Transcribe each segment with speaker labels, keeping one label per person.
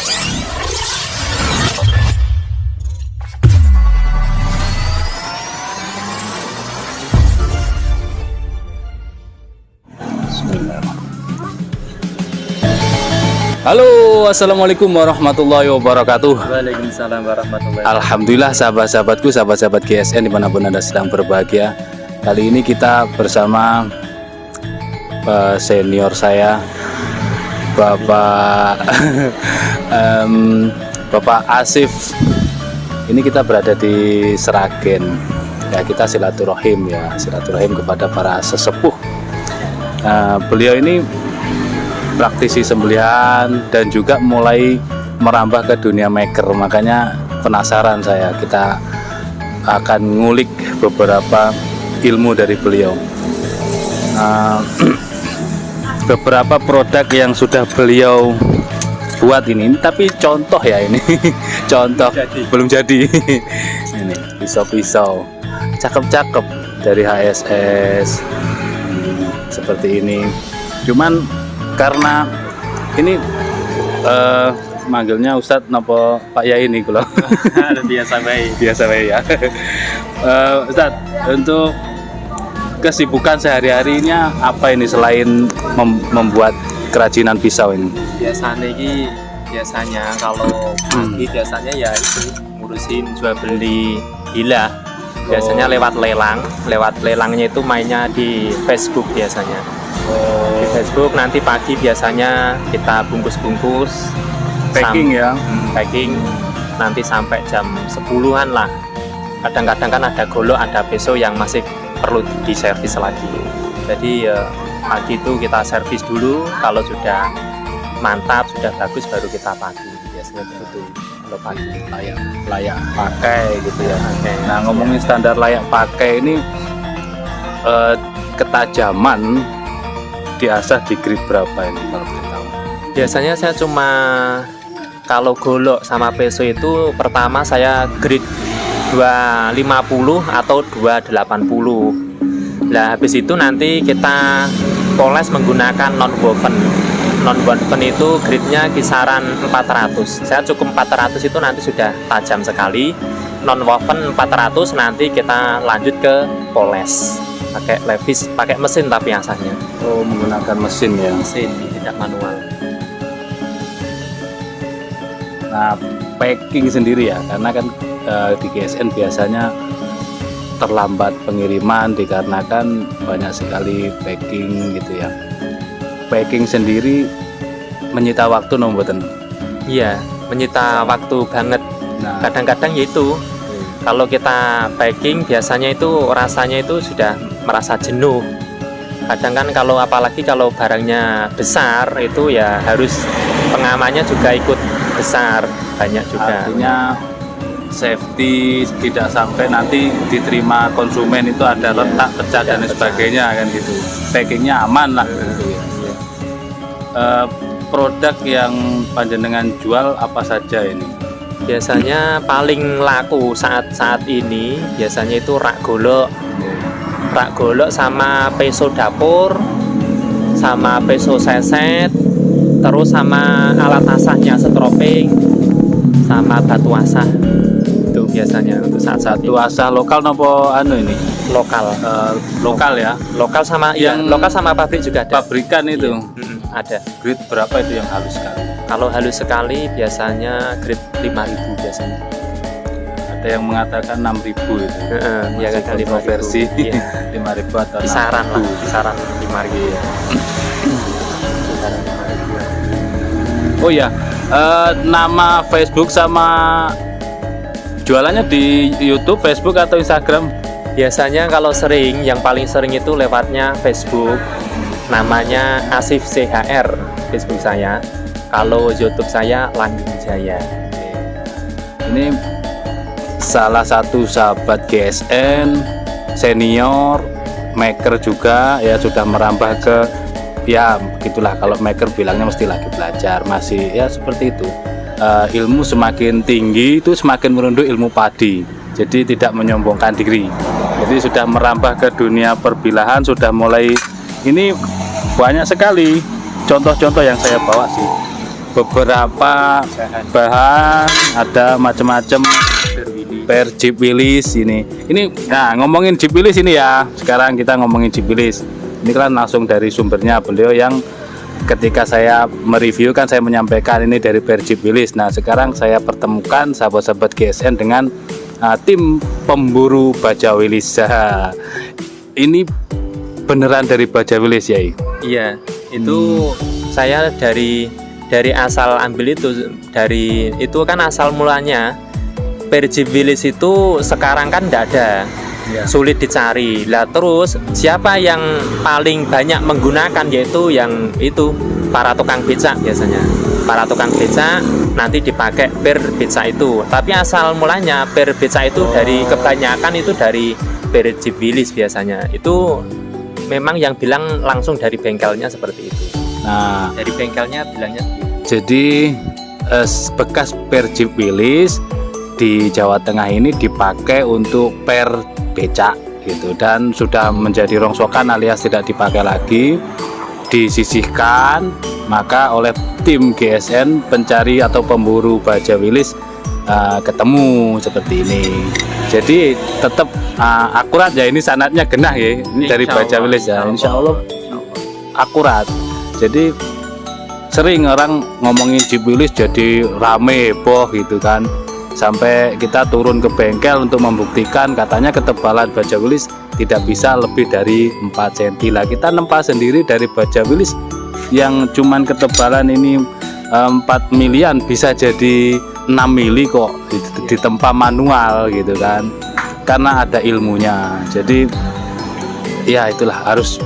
Speaker 1: Halo, assalamualaikum warahmatullahi wabarakatuh.
Speaker 2: Waalaikumsalam warahmatullahi wabarakatuh.
Speaker 1: Alhamdulillah sahabat-sahabatku, sahabat-sahabat GSN dimanapun Anda sedang berbahagia. Kali ini kita bersama senior saya, Bapak Bapak Asif. Ini kita berada di Sragen. Ya, kita silaturahim kepada para sesepuh. Beliau ini praktisi sembelihan dan juga mulai merambah ke dunia maker, makanya penasaran saya. Kita akan ngulik beberapa ilmu dari beliau. Beberapa produk yang sudah beliau buat ini tapi contoh ya, ini contoh belum jadi. Ini pisau-pisau cakep-cakep dari HSS seperti ini, cuman karena ini manggilnya Ustadz nopo Pak Yai ini kalau
Speaker 2: biasa baik
Speaker 1: ya. Ustadz, untuk kesibukan sehari-harinya apa ini selain membuat kerajinan pisau ini?
Speaker 2: Biasanya kalau pagi biasanya ya itu ngurusin jual beli hilah. Biasanya lewat lelangnya itu mainnya di Facebook biasanya. Di Facebook, nanti pagi biasanya kita bungkus-bungkus
Speaker 1: Packing ya?
Speaker 2: Packing nanti sampai jam 10-an lah. Kadang-kadang kan ada golok, ada peso yang masih perlu diservis lagi. Jadi pagi itu kita servis dulu, kalau sudah mantap, sudah bagus baru kita pakai. Biasanya begitu. Kalau pagi
Speaker 1: layak pakai gitu ya.
Speaker 2: Okay.
Speaker 1: Nah, ngomongin standar layak pakai ini, ketajaman diasah di grade berapa ini kalau boleh tahu?
Speaker 2: Biasanya saya cuma kalau golok sama peso itu pertama saya grade 250 atau 280. Nah, habis itu nanti kita poles menggunakan non woven. Non woven itu grade-nya kisaran 400. Saya cukup 400, itu nanti sudah tajam sekali. Non woven 400, nanti kita lanjut ke poles. Pakai levis, pakai mesin tapi asahnya.
Speaker 1: Oh, menggunakan mesin ya?
Speaker 2: Mesin, tidak manual.
Speaker 1: Nah, packing sendiri ya, karena kan di GSN biasanya terlambat pengiriman dikarenakan banyak sekali packing gitu ya. Packing sendiri menyita waktu nomboten?
Speaker 2: Iya, menyita waktu banget.
Speaker 1: Nah,
Speaker 2: Kadang-kadang yaitu kalau kita packing biasanya itu rasanya itu sudah merasa jenuh. Kadang kan kalau apalagi kalau barangnya besar itu ya harus pengamannya juga ikut besar, banyak juga.
Speaker 1: artinya safety, tidak sampai nanti diterima konsumen itu ada retak, pecah dan lain sebagainya kan gitu. Packingnya aman lah gitu ya. Produk yang panjenengan jual apa saja ini?
Speaker 2: Biasanya paling laku saat ini biasanya itu rak golok sama peso dapur, sama peso seset, terus sama alat asahnya stroping, sama batu asah. Itu biasanya untuk
Speaker 1: Satu asah lokal nopo anu ini?
Speaker 2: lokal.
Speaker 1: Lokal ya.
Speaker 2: Lokal sama
Speaker 1: Yang
Speaker 2: lokal sama pabrik juga ada.
Speaker 1: Pabrikan itu.
Speaker 2: Ada.
Speaker 1: Grade berapa itu yang halus sekali?
Speaker 2: Kalau halus sekali biasanya grade 5.000 biasanya.
Speaker 1: Ada yang mengatakan 6.000 itu.
Speaker 2: Ya
Speaker 1: Masih
Speaker 2: kan
Speaker 1: kontroversi.
Speaker 2: 5.000.
Speaker 1: 5.000 atau
Speaker 2: Kisaran
Speaker 1: 6.000.
Speaker 2: lah, kisaran 5.000 ya. Kisaran 5.000.
Speaker 1: Oh ya, nama Facebook sama jualannya di YouTube, Facebook atau Instagram?
Speaker 2: Biasanya kalau yang paling sering itu lewatnya Facebook. Namanya Asif CHR Facebook saya. Kalau YouTube saya Langgeng Jaya.
Speaker 1: Ini salah satu sahabat GSN, senior, maker juga ya, sudah merambah ke ya gitulah, kalau maker bilangnya mesti lagi belajar, masih ya seperti itu. Ilmu semakin tinggi itu semakin merunduk ilmu padi, jadi tidak menyombongkan diri. Jadi sudah merambah ke dunia perbilahan, sudah mulai, ini banyak sekali contoh-contoh yang saya bawa sih. beberapa bahan, ada macam-macam per Jeep Willys ini. Nah, ngomongin Jeep Willys ini ya. Sekarang kita ngomongin Jeep Willys. Ini kan langsung dari sumbernya beliau yang ketika saya mereview kan saya menyampaikan ini dari per Jeep Willys. Nah, sekarang saya pertemukan sahabat-sahabat GSN dengan tim pemburu baja Willys. Ini beneran dari baja Willys ya?
Speaker 2: Iya, itu saya dari asal ambil itu kan asal mulanya per Jeep Willys itu sekarang kan tidak ada, sulit dicari. Lah terus siapa yang paling banyak menggunakan, yaitu yang itu para tukang becak biasanya. Para tukang becak nanti dipakai per becak itu. Tapi asal mulanya per becak itu dari kebanyakan itu dari per Jeep Willys biasanya. Itu memang yang bilang langsung dari bengkelnya seperti itu.
Speaker 1: Nah,
Speaker 2: Dari bengkelnya bilangnya seperti itu.
Speaker 1: jadi bekas per Jeep Willys di Jawa Tengah ini dipakai untuk per becak gitu, dan sudah menjadi rongsokan alias tidak dipakai lagi, disisihkan. Maka oleh tim GSN pencari atau pemburu baja Willys ketemu seperti ini. Jadi tetap akurat ya, ini sanadnya genah ya, ini dari baja Willys ya, Insya Allah akurat. Jadi sering orang ngomongin Jeep Willys jadi rame heboh gitu kan, sampai kita turun ke bengkel untuk membuktikan katanya ketebalan baja Willys tidak bisa lebih dari 4 cm lah. Kita nempa sendiri dari baja Willys yang cuman ketebalan ini 4 milian bisa jadi 6 mili kok ditempa manual gitu kan, karena ada ilmunya. Jadi ya itulah harus.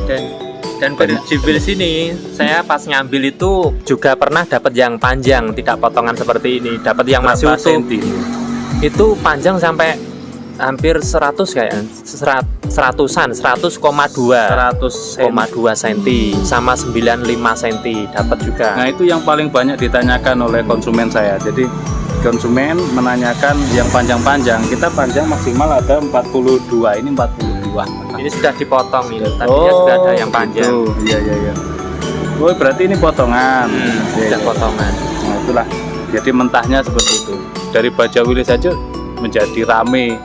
Speaker 2: Dan per Jeep Willys ini saya pas ngambil itu juga pernah dapat yang panjang, tidak potongan seperti ini, dapat yang masih utuh. Itu panjang sampai hampir 100 kayak 100-an 100,2 cm sama 95 cm dapat juga.
Speaker 1: Nah, itu yang paling banyak ditanyakan oleh konsumen saya. Jadi konsumen menanyakan yang panjang-panjang. Kita panjang maksimal ada 42, ini 42.
Speaker 2: Ini sudah dipotong ini, tadinya sudah ada yang panjang.
Speaker 1: Iya. Oh, berarti ini potongan.
Speaker 2: Sudah potongan.
Speaker 1: Nah, itulah. Jadi mentahnya seperti itu. Dari baja Willys saja menjadi rame.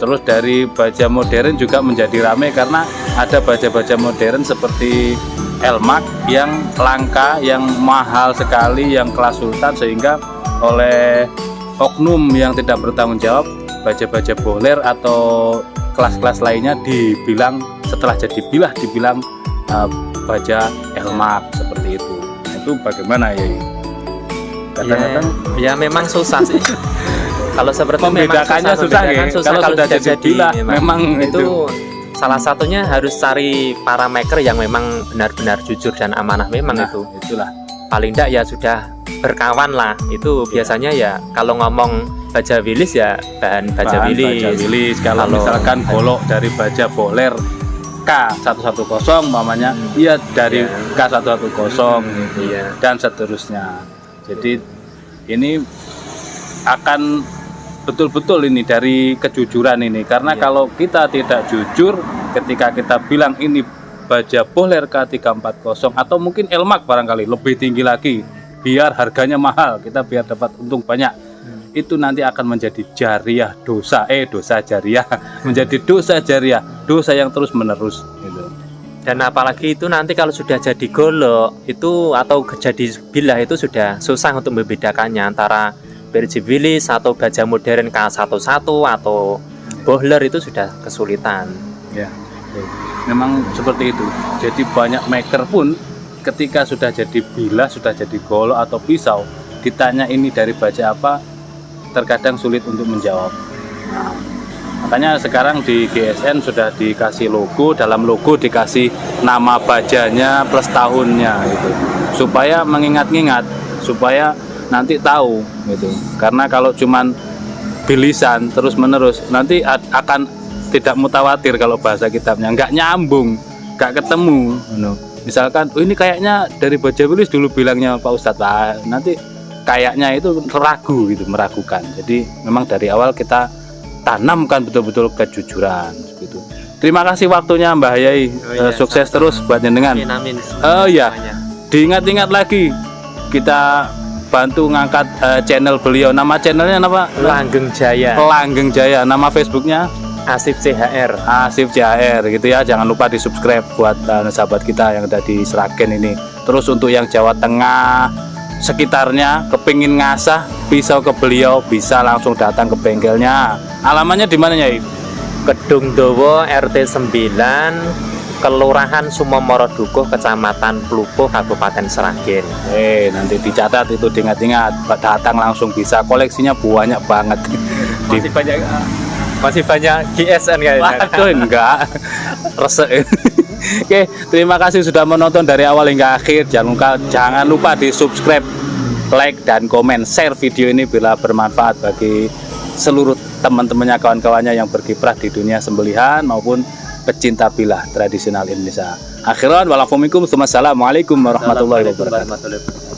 Speaker 1: Terus dari baja modern juga menjadi rame karena ada baja-baja modern seperti Elmax yang langka, yang mahal sekali, yang kelas sultan, sehingga oleh oknum yang tidak bertanggung jawab, baja-baja boler atau kelas-kelas lainnya dibilang setelah jadi bilah dibilang baja Elmax seperti itu. Nah, itu bagaimana ya? Kadang-kadang
Speaker 2: ya memang susah sih. Kalau seperti
Speaker 1: membedakannya susah ya. Kalau sudah jadi bilah memang
Speaker 2: itu salah satunya harus cari parameter yang memang benar-benar jujur dan amanah memang.
Speaker 1: Nah,
Speaker 2: itulah paling tidak ya sudah berkawan lah. Itu biasanya ya kalau ngomong baja Willys ya bahan baja Willys.
Speaker 1: Kalau misalkan golok dari baja boler K110 mamanya, iya dari K110 gitu, dan seterusnya. Jadi ini akan betul-betul ini dari kejujuran ini, karena kalau kita tidak jujur ketika kita bilang ini baja boler K340 atau mungkin Elmax barangkali lebih tinggi lagi biar harganya mahal, kita biar dapat untung banyak, itu nanti akan menjadi jariah dosa jariah menjadi dosa jariah, dosa yang terus menerus gitu.
Speaker 2: Dan apalagi itu nanti kalau sudah jadi golok itu atau jadi bilah itu sudah susah untuk membedakannya antara per Jeep Willys atau baja modern K11 atau boiler, itu sudah kesulitan.
Speaker 1: Ya, memang seperti itu. Jadi banyak maker pun ketika sudah jadi bilah, sudah jadi golok atau pisau, ditanya ini dari baja apa, terkadang sulit untuk menjawab. Nah, makanya sekarang di GSN sudah dikasih logo, dalam logo dikasih nama bajanya plus tahunnya gitu, supaya mengingat-ingat, supaya nanti tahu gitu. Karena kalau cuman bilisan terus menerus nanti akan tidak mutawatir, kalau bahasa kitabnya nggak nyambung, nggak ketemu. Misalkan ini kayaknya dari baja Willys dulu bilangnya Pak Ustadz lah, nanti kayaknya itu ragu gitu, meragukan. Jadi memang dari awal kita tanamkan betul-betul kejujuran gitu. Terima kasih waktunya Mbah Yai, sukses terus buat jenengan.
Speaker 2: Amin.
Speaker 1: Oh iya, diingat-ingat lagi, kita bantu ngangkat channel beliau. Nama channelnya apa?
Speaker 2: Langgeng Jaya,
Speaker 1: Langgeng Jaya. Nama Facebooknya
Speaker 2: Asif CHR.
Speaker 1: Asif CHR gitu ya. Jangan lupa di subscribe buat sahabat kita yang ada di Sragen ini. Terus untuk yang Jawa Tengah sekitarnya kepingin ngasah pisau ke beliau, bisa langsung datang ke bengkelnya. Alamannya di mana Nyai?
Speaker 2: Kedung Dowo RT 9, Kelurahan Sumomoro Dukuh, Kecamatan Plupuh, Kabupaten Sragen.
Speaker 1: Nanti dicatat itu, diingat-ingat, datang langsung bisa. Koleksinya banyak banget.
Speaker 2: Masih banyak GSN kayaknya.
Speaker 1: Waduh, enggak. Resek. Oke, terima kasih sudah menonton dari awal hingga akhir. Jangan lupa di subscribe, like, dan komen, share video ini bila bermanfaat bagi seluruh teman-temannya, kawan-kawannya yang berkiprah di dunia sembelihan maupun pecinta bilah tradisional Indonesia. Akhiran walafumikum, assalamualaikum warahmatullahi wabarakatuh.